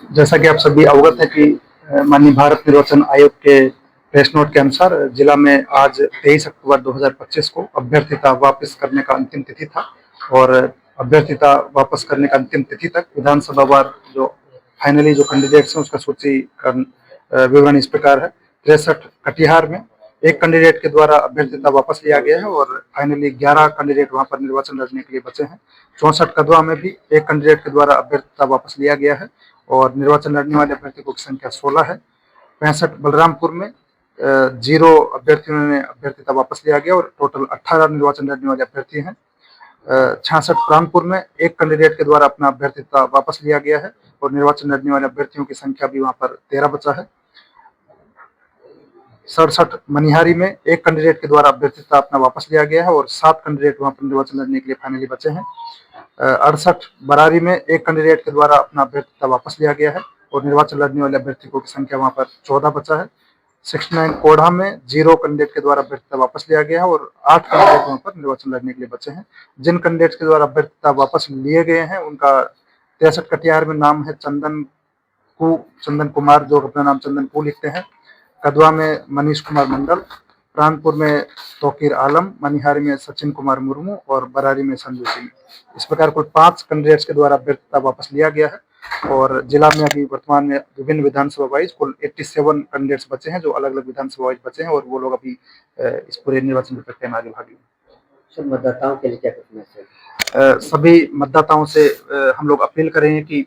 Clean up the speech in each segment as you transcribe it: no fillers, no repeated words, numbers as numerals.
जैसा कि आप सभी अवगत हैं कि माननीय भारत निर्वाचन आयोग के प्रेस नोट के अनुसार जिला में आज 23 अक्टूबर 2025 को अभ्यर्थिता वापस करने का अंतिम तिथि था। और अभ्यर्थिता वापस करने का अंतिम तिथि तक विधानसभा वार जो फाइनली जो कैंडिडेट्स हैं उसका सूची का विवरण इस प्रकार है। 63 कटिहार में एक कैंडिडेट के द्वारा अभ्यर्थिता वापस लिया गया है और फाइनली 11 कैंडिडेट वहां पर निर्वाचन लड़ने के लिए बचे हैं। 64 कदवा में भी एक कैंडिडेट के द्वारा अभ्यर्थिता वापस लिया गया है और निर्वाचन लड़ने वाले अभ्यर्थियों की संख्या 16 है। 65 बलरामपुर में 0 अभ्यर्थियों ने अभ्यर्थिता वापस लिया गया और टोटल 18 निर्वाचन लड़ने वाले अभ्यर्थी हैं। 66 प्रांगपुर में एक कैंडिडेट के द्वारा अपना अभ्यर्थिता वापस लिया गया है और निर्वाचन लड़ने वाले अभ्यर्थियों की संख्या भी वहां पर 13 बचा है। 67 मनिहारी में एक कैंडिडेट के द्वारा अभ्यर्थिता अपना वापस लिया गया है और 7 कैंडिडेट वहां पर निर्वाचन लड़ने के लिए फाइनली बचे हैं। 68 बरारी में एक कैंडिडेट के द्वारा अपना अभ्यर्थिता वापस लिया गया है और निर्वाचन लड़ने वाले अभ्यर्थियों की संख्या वहां पर 14 बचा है। 69 कोढ़ा में 0 कैंडिडेट के द्वारा अभ्यर्थिता वापस लिया गया है और 8 कैंडिडेट वहां पर निर्वाचन लड़ने के लिए बचे हैं। जिन कैंडिडेट के द्वारा अभ्यर्थिता वापस लिए गए हैं उनका 63 कटिहार में नाम है चंदन कुमार, जो अपना नाम चंदन कू लिखते हैं। कदवा में मनीष कुमार मंडल, प्राणपुर में तोकीर आलम, मनिहारी में सचिन कुमार मुर्मू और बरारी में संजू सिंह। इस प्रकार कुल 5 कैंडिडेट्स के द्वारा अभ्यर्थिता वापस लिया गया है और जिला में अभी वर्तमान में विभिन्न विधानसभा वाइज कुल 87 कैंडिडेट्स बचे हैं जो अलग अलग विधानसभा वाइज बचे हैं और वो लोग अभी इस पूरे निर्वाचन प्रक्रिया में आगे भाग लेंगे। मतदाताओं के लिए क्या कुछ मैसेज? सभी मतदाताओं से हम लोग अपील करेंगे कि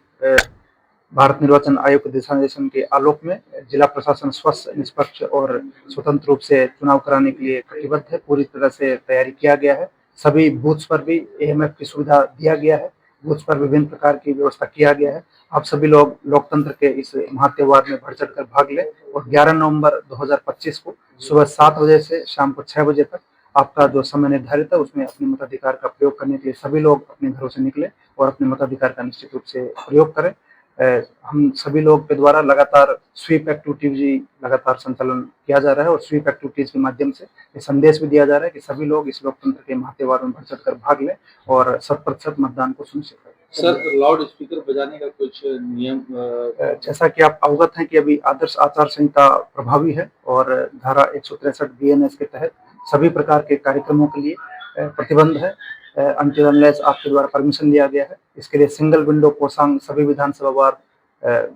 भारत निर्वाचन आयोग के दिशा निर्देशन के आलोक में जिला प्रशासन स्वच्छ, निष्पक्ष और स्वतंत्र रूप से चुनाव कराने के लिए कटिबद्ध है। पूरी तरह से तैयारी किया गया है। सभी बूथ्स पर भी एएमएफ की सुविधा दिया गया है। बूथ्स पर विभिन्न प्रकार की व्यवस्था किया गया है। आप सभी लोग लोकतंत्र के इस महात्योहार में बढ़ चढ़ कर भाग लें और 11 नवंबर 2025 को सुबह 7 बजे से शाम को 6 बजे तक आपका जो समय निर्धारित है उसमें अपने मताधिकार का प्रयोग करने के लिए सभी लोग अपने घरों से निकले और अपने मताधिकार का निश्चित रूप से प्रयोग करें। हम सभी लोग के द्वारा लगातार स्वीप एक्टिविटी लगातार संचालन किया जा रहा है और स्वीप एक्टिविटीज के माध्यम से ये संदेश भी दिया जा रहा है कि सभी लोग इस लोकतंत्र के महात्योहार में बढ़ चढ़ कर भाग लें और 100% मतदान को सुनिश्चित करें। सर, लाउड स्पीकर बजाने का कुछ नियम? जैसा कि आप अवगत हैं कि अभी आदर्श आचार संहिता प्रभावी है और धारा 163 बीएनएस के तहत सभी प्रकार के कार्यक्रमों के लिए प्रतिबंध है अनटिल अनलेस आपके द्वारा परमिशन लिया गया है। इसके लिए सिंगल विंडो कोषांग सभी विधानसभा वार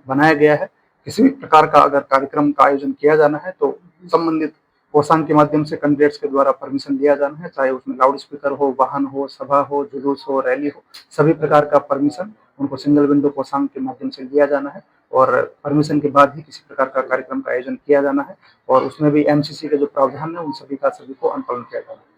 बनाया गया है। किसी भी प्रकार का अगर कार्यक्रम का आयोजन किया जाना है तो संबंधित कोषांग के माध्यम से कैंडिडेट्स के द्वारा परमिशन लिया जाना है, चाहे उसमें लाउड स्पीकर हो, वाहन हो, सभा हो, जुलूस हो, रैली हो, सभी प्रकार का परमिशन उनको सिंगल विंडो कोषांग के माध्यम से लिया जाना है और परमिशन के बाद ही किसी प्रकार का कार्यक्रम का आयोजन किया जाना है और उसमें भी एमसीसी के जो प्रावधान है उन सभी का सभी को अनुपालन किया जाना है।